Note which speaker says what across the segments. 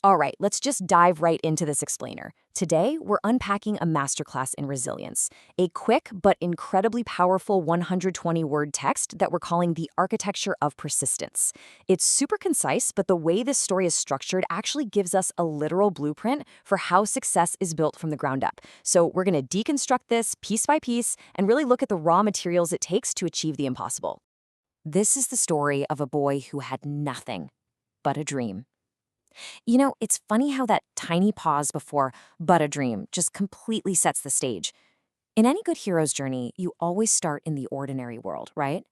Speaker 1: All right, let's just dive right into this explainer. Today, we're unpacking a masterclass in resilience, a quick but incredibly powerful 120-word text that we're calling the architecture of persistence. It's super concise, but the way this story is structured actually gives us a literal blueprint for how success is built from the ground up. So we're going to deconstruct this piece by piece and really look at the raw materials it takes to achieve the impossible. This is the story of a boy who had nothing but a dream. You know, it's funny how that tiny pause before "but a dream" just completely sets the stage. In any good hero's journey, you always start in the ordinary world, right?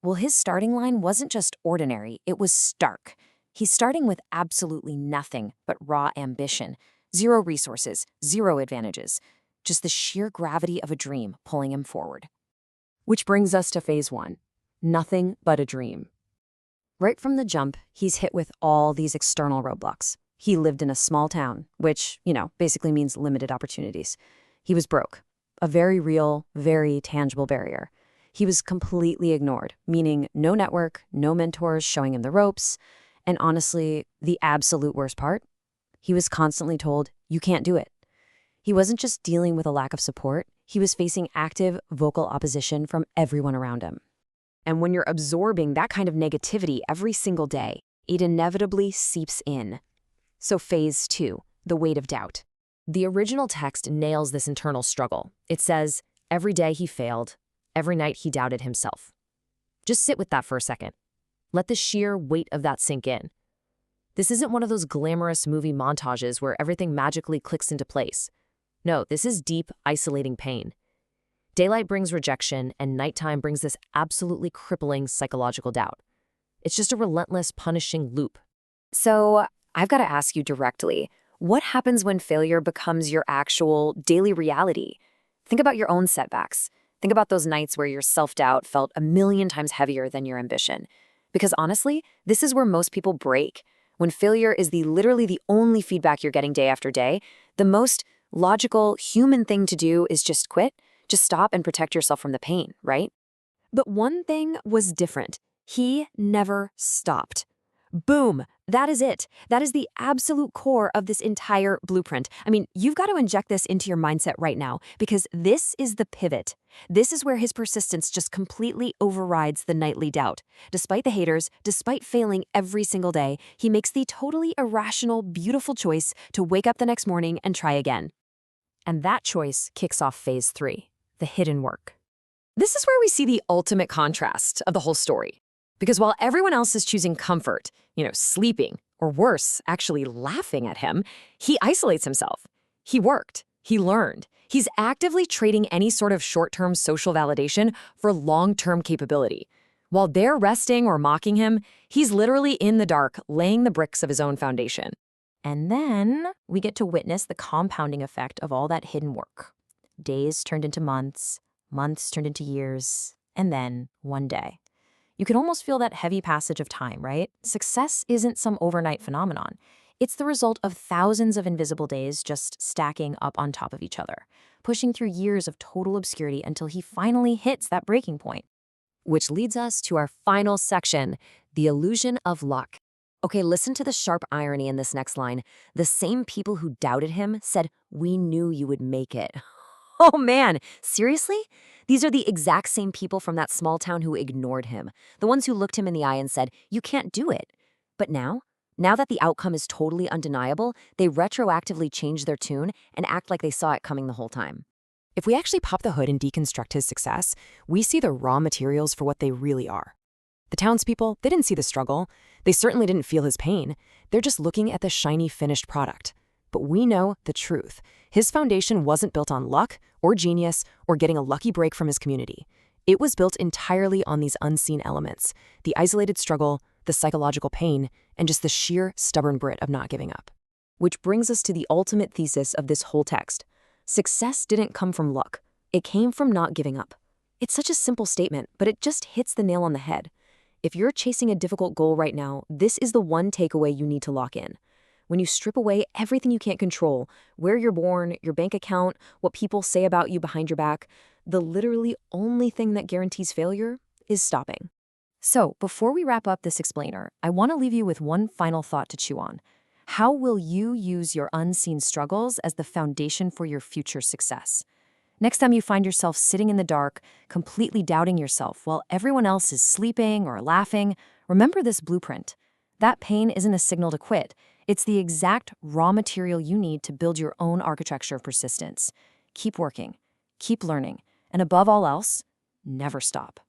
Speaker 1: Well, his starting line wasn't just ordinary, it was stark. He's starting with absolutely nothing but raw ambition, zero resources, zero advantages, just the sheer gravity of a dream pulling him forward. Which brings us to phase one, nothing but a dream. Right from the jump, he's hit with all these external roadblocks. He lived in a small town, which, basically means limited opportunities. He was broke, a very real, very tangible barrier. He was completely ignored, meaning no network, no mentors showing him the ropes. And honestly, the absolute worst part? He was constantly told, you can't do it. He wasn't just dealing with a lack of support, he was facing active, vocal opposition from everyone around him. And when you're absorbing that kind of negativity every single day, it inevitably seeps in. So phase two, the weight of doubt. The original text nails this internal struggle. It says, every day he failed, every night he doubted himself. Just sit with that for a second. Let the sheer weight of that sink in. This isn't one of those glamorous movie montages where everything magically clicks into place. No, this is deep, isolating pain. Daylight brings rejection, and nighttime brings this absolutely crippling psychological doubt. It's just a relentless, punishing loop. So, I've got to ask you directly, what happens when failure becomes your actual daily reality? Think about your own setbacks. Think about those nights where your self-doubt felt a million times heavier than your ambition. Because honestly, this is where most people break. When failure is literally the only feedback you're getting day after day, the most logical, human thing to do is just quit. Just stop and protect yourself from the pain, right? But one thing was different. He never stopped. Boom! That is it. That is the absolute core of this entire blueprint. I mean, you've got to inject this into your mindset right now, because this is the pivot. This is where his persistence just completely overrides the nightly doubt. Despite the haters, despite failing every single day, he makes the totally irrational, beautiful choice to wake up the next morning and try again. And that choice kicks off phase three. The hidden work. This is where we see the ultimate contrast of the whole story. Because while everyone else is choosing comfort, sleeping, or worse, actually laughing at him, he isolates himself. He worked. He learned. He's actively trading any sort of short-term social validation for long-term capability. While they're resting or mocking him, he's literally in the dark, laying the bricks of his own foundation. And then we get to witness the compounding effect of all that hidden work. Days turned into months, months turned into years, and then one day. You can almost feel that heavy passage of time, right? Success isn't some overnight phenomenon. It's the result of thousands of invisible days just stacking up on top of each other, pushing through years of total obscurity until he finally hits that breaking point. Which leads us to our final section, the illusion of luck. Okay, listen to the sharp irony in this next line. The same people who doubted him said, "We knew you would make it." Oh man, seriously? These are the exact same people from that small town who ignored him, the ones who looked him in the eye and said, you can't do it. But now that the outcome is totally undeniable, they retroactively change their tune and act like they saw it coming the whole time. If we actually pop the hood and deconstruct his success, we see the raw materials for what they really are. The townspeople, they didn't see the struggle. They certainly didn't feel his pain. They're just looking at the shiny finished product. But we know the truth. His foundation wasn't built on luck or genius or getting a lucky break from his community. It was built entirely on these unseen elements, the isolated struggle, the psychological pain, and just the sheer stubborn grit of not giving up. Which brings us to the ultimate thesis of this whole text. Success didn't come from luck. It came from not giving up. It's such a simple statement, but it just hits the nail on the head. If you're chasing a difficult goal right now, this is the one takeaway you need to lock in. When you strip away everything you can't control, where you're born, your bank account, what people say about you behind your back, the literally only thing that guarantees failure is stopping. So, before we wrap up this explainer, I want to leave you with one final thought to chew on. How will you use your unseen struggles as the foundation for your future success? Next time you find yourself sitting in the dark, completely doubting yourself while everyone else is sleeping or laughing, remember this blueprint. That pain isn't a signal to quit. It's the exact raw material you need to build your own architecture of persistence. Keep working, keep learning, and above all else, never stop.